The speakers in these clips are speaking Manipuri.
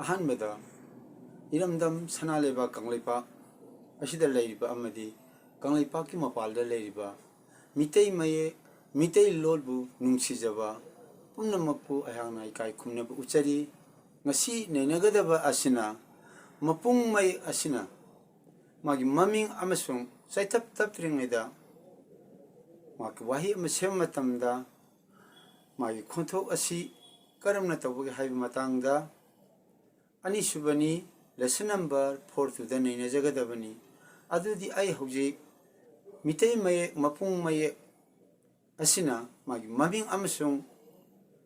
ꯑꯍꯥꯟꯕꯗ ꯏꯔꯝꯗꯝ ꯁꯅꯥꯂꯩꯕꯥꯛ ꯀꯪꯂꯩꯄꯥꯛ ꯑꯁꯤꯗ ꯂꯩꯔꯤꯕ ꯑꯃꯗꯤ ꯀꯪꯂꯩꯄꯥꯛꯀꯤ ꯃꯄꯥꯟꯗ ꯂꯩꯔꯤꯕ ꯃꯤꯇꯩ ꯃꯌꯦꯛ ꯃꯤꯇꯩꯂꯣꯟꯕꯨ ꯅꯨꯡꯁꯤꯖꯕ ꯄꯨꯝꯅꯃꯛꯄꯨ ꯑꯩꯍꯥꯛꯅ ꯏꯀꯥꯏ ꯈꯨꯝꯅꯕ ꯎꯠꯆꯔꯤ꯫ ꯉꯁꯤ ꯅꯩꯅꯒꯗꯕ ꯑꯁꯤꯅ ꯃꯄꯨꯡ ꯃꯌꯦꯛ ꯑꯁꯤꯅ ꯃꯥꯒꯤ ꯃꯃꯤꯡ ꯑꯃꯁꯨꯡ ꯆꯩꯇꯞ ꯇꯞꯇ꯭ꯔꯤꯉꯩꯗ ꯃꯥꯒꯤ ꯋꯥꯍꯩ ꯑꯃ ꯁꯦꯝꯕ ꯃꯇꯝꯗ ꯃꯥꯒꯤ ꯈꯣꯟꯊꯣꯛ ꯑꯁꯤ ꯀꯔꯝꯅ ꯇꯧꯕꯒꯦ ꯍꯥꯏꯕ ꯃꯇꯥꯡꯗ ꯑꯅꯤꯁꯨꯕꯅꯤ ꯂꯦꯁꯟ ꯅꯝꯕꯔ 4ꯗ ꯅꯩꯅꯖꯒꯗꯕꯅꯤ꯫ ꯑꯗꯨꯗꯤ ꯑꯩ ꯍꯧꯖꯤꯛ ꯃꯤꯇꯩ ꯃꯌꯦꯛ ꯃꯄꯨꯡ ꯃꯌꯦꯛ ꯑꯁꯤꯅ ꯃꯥꯒꯤ ꯃꯃꯤꯡ ꯑꯃꯁꯨꯡ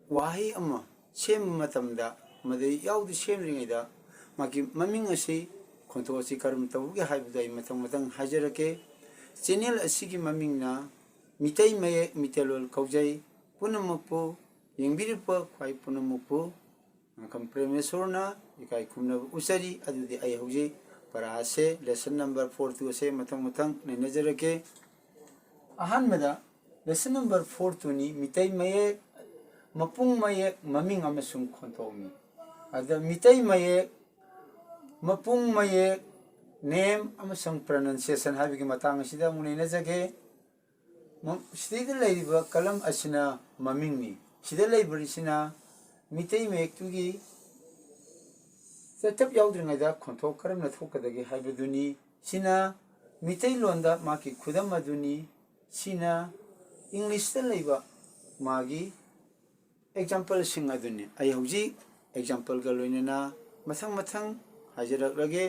ꯋꯥꯍꯩ ꯑꯃ ꯁꯦꯝꯕ ꯃꯇꯝꯗ ꯃꯗꯩ ꯌꯥꯎꯗꯤ ꯁꯦꯝꯗ꯭ꯔꯤꯉꯩꯗ ꯃꯥꯒꯤ ꯃꯃꯤꯡ ꯑꯁꯤ ꯈꯣꯟꯊꯣꯛ ꯑꯁꯤ ꯀꯔꯝ ꯇꯧꯕꯒꯦ ꯍꯥꯏꯕꯗꯨ ꯑꯩ ꯃꯊꯪ ꯃꯊꯪ ꯍꯥꯏꯖꯔꯛꯀꯦ꯫ ꯆꯦꯅꯦꯜ ꯑꯁꯤꯒꯤ ꯃꯃꯤꯡꯅ ꯃꯤꯇꯩ ꯃꯌꯦꯛ ꯃꯤꯇꯩꯂꯣꯟ ꯀꯧꯖꯩ꯫ ꯄꯨꯝꯅꯃꯛꯄꯨ ꯌꯦꯡꯕꯤꯔꯤꯕ ꯈ꯭ꯋꯥꯏ ꯄꯨꯝꯅꯃꯛꯄꯨ ꯉꯪꯀꯝ ꯄ꯭ꯔꯦꯃꯦꯁꯣꯔꯅ ꯏꯀꯥꯏ ꯈꯨꯝꯅꯕ ꯎꯠꯆꯔꯤ꯫ ꯑꯗꯨꯗꯤ ꯑꯩ ꯍꯧꯖꯤꯛ ꯄꯔꯥ ꯑꯁꯦ ꯂꯦꯁꯟ ꯅꯝꯕꯔ 4 ꯑꯁꯦ ꯃꯊꯪ ꯃꯊꯪ ꯅꯩꯅꯖꯔꯛꯀꯦ꯫ ꯑꯍꯥꯟꯕꯗ ꯂꯦꯁꯟ ꯅꯝꯕꯔ 4 ꯃꯤꯇꯩ ꯃꯌꯦꯛ ꯃꯄꯨꯡ ꯃꯌꯦꯛ ꯃꯃꯤꯡ ꯑꯃꯁꯨꯡ ꯈꯣꯟꯊꯣꯛꯅꯤ꯫ ꯑꯗ ꯃꯤꯇꯩ ꯃꯌꯦꯛ ꯃꯄꯨꯡ ꯃꯌꯦꯛ ꯅꯦꯝ ꯑꯃꯁꯨꯡ ꯄ꯭ꯔꯅꯟꯁꯤꯌꯦꯁꯟ ꯍꯥꯏꯕꯒꯤ ꯃꯇꯥꯡ ꯑꯁꯤꯗ ꯑꯃꯨꯛ ꯅꯩꯅꯖꯒꯦ꯫ ꯁꯤꯗꯩꯗ ꯂꯩꯔꯤꯕ ꯀꯂꯝ ꯑꯁꯤꯅ ꯃꯃꯤꯡꯅꯤ꯫ ꯁꯤꯗ ꯂꯩꯕꯁꯤꯅ ꯃꯤꯇꯩ ꯃꯌꯦꯛꯇꯨꯒꯤ ꯆꯩꯇꯞ ꯌꯥꯎꯗ꯭ꯔꯤꯉꯩꯗ ꯈꯣꯟꯊꯣꯛ ꯀꯔꯝꯅ ꯊꯣꯛꯀꯗꯒꯦ ꯍꯥꯏꯕꯗꯨꯅꯤ꯫ ꯁꯤꯅ ꯃꯤꯇꯩꯂꯣꯟꯗ ꯃꯥꯒꯤ ꯈꯨꯗꯝ ꯑꯗꯨꯅꯤ꯫ ꯁꯤꯅ ꯏꯪꯂꯤꯁꯇ ꯂꯩꯕ ꯃꯥꯒꯤ ꯑꯦꯛꯖꯥꯝꯄꯜꯁꯤꯡ ꯑꯗꯨꯅꯤ꯫ ꯑꯩ ꯍꯧꯖꯤꯛ ꯑꯦꯛꯖꯥꯝꯄꯜꯒ ꯂꯣꯏꯅꯅ ꯃꯊꯪ ꯃꯊꯪ ꯍꯥꯏꯖꯔꯛꯂꯒꯦ꯫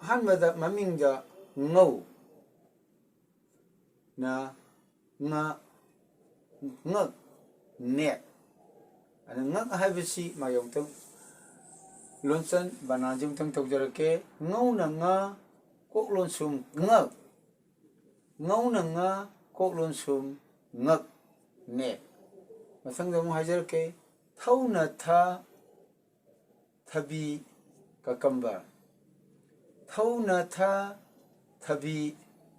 ꯑꯍꯥꯟꯕꯗ ꯃꯃꯤꯡꯗ ꯉꯧ ꯅ ꯉ ꯉꯛ ꯅꯦꯠ ꯑꯗ ꯉꯛ ꯍꯥꯏꯕꯁꯤ ꯃꯥꯒꯤ ꯑꯃꯨꯛꯇꯪ ꯂꯣꯟꯆꯟ ꯕꯅꯥꯟꯁꯤ ꯑꯃꯨꯛꯇꯪ ꯇꯧꯖꯔꯛꯀꯦ꯫ ꯉꯧꯅ ꯉ ꯀꯣꯛ ꯂꯣꯟꯁꯨꯝ ꯉꯛ ꯉꯧꯅ ꯉ ꯀꯣꯛ ꯂꯣꯟꯁꯨꯝ ꯉꯛ ꯅꯦꯠ꯫ ꯃꯊꯪꯗ ꯑꯃꯨꯛ ꯍꯥꯏꯖꯔꯛꯀꯦ꯫ ꯊꯧꯅ ꯊ ꯊꯕꯤ ꯀꯀꯝꯕ ꯊꯧꯅ ꯊ ꯊꯕꯤ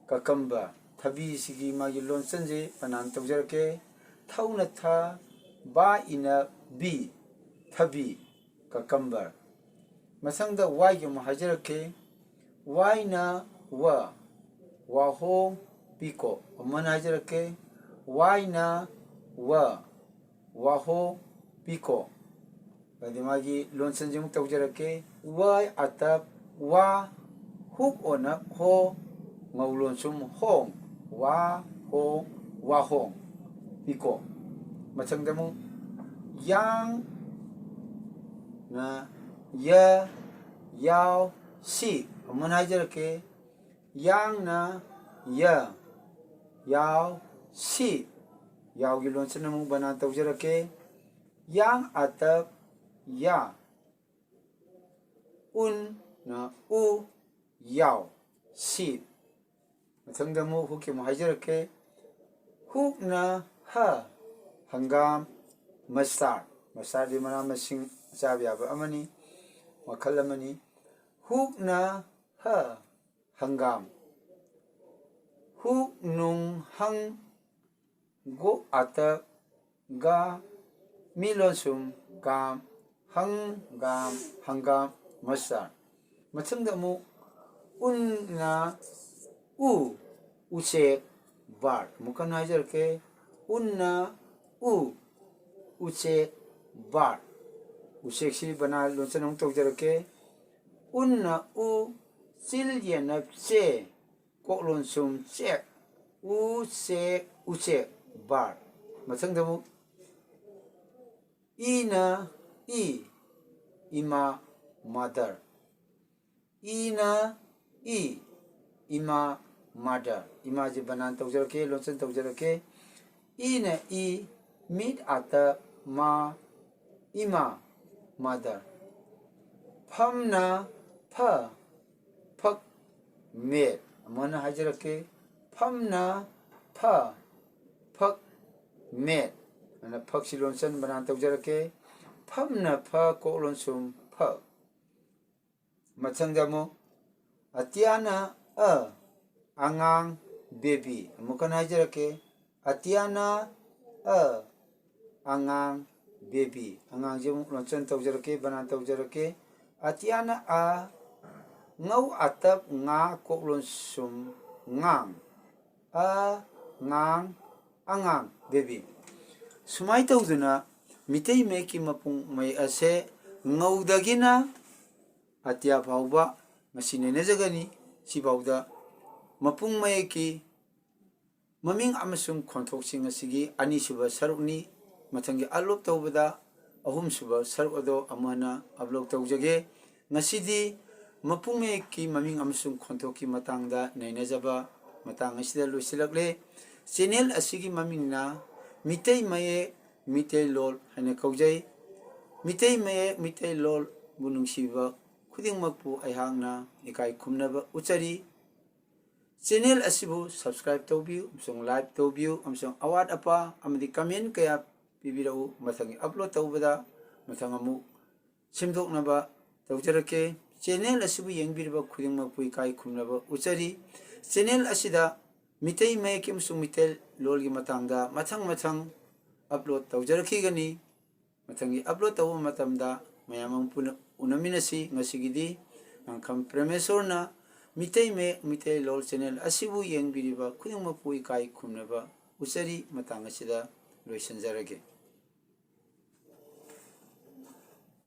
ꯀꯀꯝꯕ ꯊꯕꯤꯁꯤꯒꯤ ꯃꯥꯒꯤ ꯂꯣꯟꯆꯟꯁꯦ ꯕꯅꯥꯟ ꯇꯧꯖꯔꯛꯀꯦ꯫ ꯊꯧꯅ ꯊ ꯕꯥ ꯏꯅ ꯕꯤ ꯊꯕꯤ ꯀꯀꯝꯕꯔ꯫ ꯃꯊꯪꯗ ꯋꯥꯏꯒꯤ ꯑꯃꯨꯛ ꯍꯥꯏꯖꯔꯛꯀꯦ꯫ ꯋꯥꯏꯅ ꯋ ꯋꯥꯍꯣꯡ ꯄꯤꯀꯣꯛ ꯑꯃꯨꯛ ꯍꯥꯏꯖꯔꯛꯀꯦ꯫ ꯋꯥꯏꯅ ꯋ ꯋꯥꯍꯣꯡ ꯄꯤꯀꯣꯛ꯫ ꯑꯗꯨꯗꯤ ꯃꯥꯒꯤ ꯂꯣꯟꯆꯟꯁꯤ ꯑꯃꯨꯛ ꯇꯧꯖꯔꯛꯀꯦ꯫ ꯋ ꯑꯇꯞ ꯋꯥ ꯍꯨꯛ ꯑꯣꯅ ꯍꯣ ꯉꯧ ꯂꯣꯟꯁꯨꯝ ꯍꯣꯡ ꯋꯥ ꯍꯣꯡ ꯋꯥꯍꯣꯡ ꯄꯤꯀꯣꯛ꯫ ꯃꯊꯪꯗ ꯑꯃꯨꯛ ꯌꯥꯡ ꯅ ꯌ ꯌꯥꯎ ꯁꯤ ꯑꯃꯨꯛ ꯍꯥꯏꯖꯔꯛꯀꯦ꯫ ꯌꯥꯡꯅ ꯌ ꯌꯥꯎ ꯁꯤ ꯌꯥꯎꯒꯤ ꯂꯣꯟꯆꯟ ꯑꯃꯨꯛ ꯕꯅꯥꯟ ꯇꯧꯖꯔꯛꯀꯦ꯫ ꯌꯥꯡ ꯑꯇꯞ ꯌꯥ ꯎꯟ ꯅ ꯎ ꯌꯥꯎ ꯁꯤ꯫ ꯃꯊꯪꯗ ꯑꯃꯨꯛ ꯍꯨꯛꯀꯤ ꯑꯃꯨꯛ ꯍꯥꯏꯖꯔꯛꯀꯦ꯫ ꯍꯨꯛꯅ ꯍ ꯍꯪꯒꯥꯝ ꯃꯁꯇꯥꯔꯗ ꯃꯁꯇꯥꯔꯗꯤ ꯃꯅꯥ ꯃꯁꯤꯡ ꯆꯥꯕ ꯌꯥꯕ ꯑꯃꯅꯤ ꯃꯈꯜ ꯑꯃꯅꯤ꯫ ꯍꯨꯛꯅ ꯍ ꯍꯪꯒꯥꯝ ꯍꯨꯛ ꯅꯨꯡ ꯍꯪ ꯒꯣꯛ ꯑꯇꯞ ꯒ ꯃꯤ ꯂꯣꯟꯁꯨꯝ ꯒꯥꯝ ꯍꯪꯒꯥꯝ ꯍꯪꯒꯥꯝ ꯃꯁꯇꯥꯔꯗ꯫ ꯃꯊꯪꯗ ꯑꯃꯨꯛ ꯎꯟꯅ ꯎ ꯎꯆꯦꯛ ꯕꯥꯔꯗ ꯑꯃꯨꯛ ꯍꯟꯅ ꯍꯥꯏꯖꯔꯛꯀꯦ꯫ ꯎꯟꯅ ꯎ ꯎꯆꯦꯛ ꯕꯥꯔꯗ ꯎꯆꯦꯛꯁꯤ ꯕꯅꯥꯟ ꯂꯣꯟꯆꯟ ꯑꯃꯨꯛ ꯇꯧꯖꯔꯛꯀꯦ꯫ ꯎꯟꯅ ꯎ ꯆꯤꯜ ꯌꯦꯟꯅ ꯆꯦ ꯀꯣꯛ ꯂꯣꯟꯁꯨꯝ ꯆꯦꯛ ꯎꯆꯦꯛ ꯎꯆꯦꯛ ꯕꯥꯔꯗ꯫ ꯃꯊꯪꯗ ꯑꯃꯨꯛ ꯏꯅ ꯏ ꯏꯃꯥ ꯃꯥꯗꯔ ꯏꯅ ꯏ ꯏꯃꯥ ꯃꯥꯗꯔ ꯏꯃꯥꯁꯤ ꯕꯅꯥꯟ ꯇꯧꯖꯔꯛꯀꯦ ꯂꯣꯟꯆꯟ ꯇꯧꯖꯔꯛꯀꯦ꯫ ꯏꯅ ꯏ ꯃꯤꯠ ꯑꯇꯞ ꯃꯥ ꯏꯃꯥ ꯃꯥꯗꯔ꯫ ꯐꯝꯅ ꯐ ꯐꯛ ꯃꯦꯠ ꯑꯃꯨꯛ ꯍꯥꯏꯖꯔꯛꯀꯦ꯫ ꯐꯝꯅ ꯐ ꯐꯛ ꯃꯦꯠ ꯑꯗꯨꯅ ꯐꯛꯁꯤ ꯂꯣꯟꯆꯟ ꯕꯅꯥꯟ ꯇꯧꯖꯔꯛꯀꯦ꯫ ꯐꯝꯅ ꯐ ꯀꯣꯛ ꯂꯣꯟꯁꯨꯝ ꯐꯛ꯫ ꯃꯊꯪꯗ ꯑꯃꯨꯛ ꯑꯇꯤꯌꯥꯅ ꯑꯉꯥꯡ ꯕꯦꯕꯤ ꯑꯃꯨꯛ ꯍꯟꯅ ꯍꯥꯏꯖꯔꯛꯀꯦ꯫ ꯑꯇꯤꯌꯥꯅ ꯑꯉꯥꯡ baby angang je muk lonchen tawjarake banan tawjarake atiana a ngau atap nga koklon sum ngang a ngang angang baby sumai tawduna mitei meki mapung mai ase ngau dagina atia phauba masine nejagani sibauda mapung mai ki maming amasung khonthok sing asigi ani suba sarukni mathangi alop tawbada ahum suba saruk ado amana upload tawjage ngasidi mapung mai ki maming amasung khonthok ki matangda nainajaba matang asida loisilakle channel asigi maming na mitei maye mitei lol hane kaujai mitei maye mitei lol bunungsiba khuding makpu aihangna ikai khumnaba uchari channel asibu subscribe tawbiu amsong like tawbiu amsong awat apa amadi comment kaya pibirau mathangi upload tawbada mathangamu simdoknaba tawjarake channel asibu yengbirba khuding makpu ikai khumnaba uchari channel asida mitei maye ki amsong mitei lol gi matangda mathang upload tawjaraki gani mathangi upload tawu matamda mayamang puna unaminasi ngasigidi angkam premesorna mitei me mitei lol channel asibu yengbiriba khuding mapu ikai khumnaba usari matang asida loisanjarage